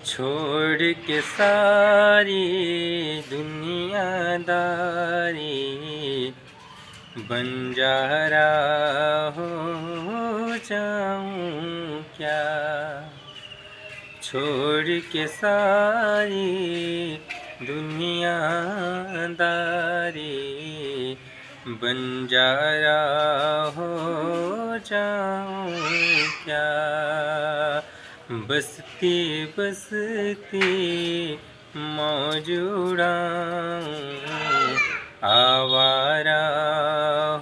छोड़ के सारी दुनियादारी, बंजारा हो जाऊं क्या। छोड़ के सारी दुनियादारी, बंजारा हो जाऊं क्या। बसती बसती मौज उड़ाऊं, आवारा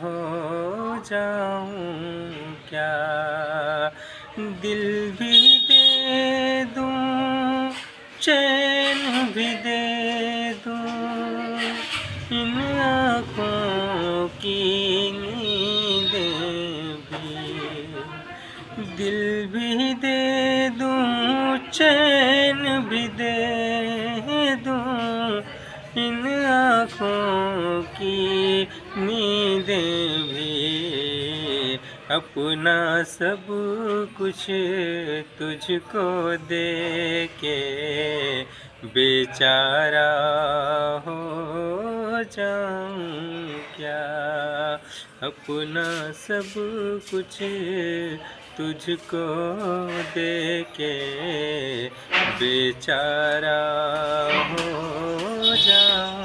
हो जाऊं क्या। दिल भी दे दूं, चैन भी दे दूं, इन आँखों की नींदें भी। दिल भी दे दूं, चैन भी दे दूं, इन आँखों की नींदें भी। अपना सब कुछ तुझको दे के बेचारा हो जाऊं क्या। अपना सब कुछ तुझको दे के बेचारा हो जाऊं।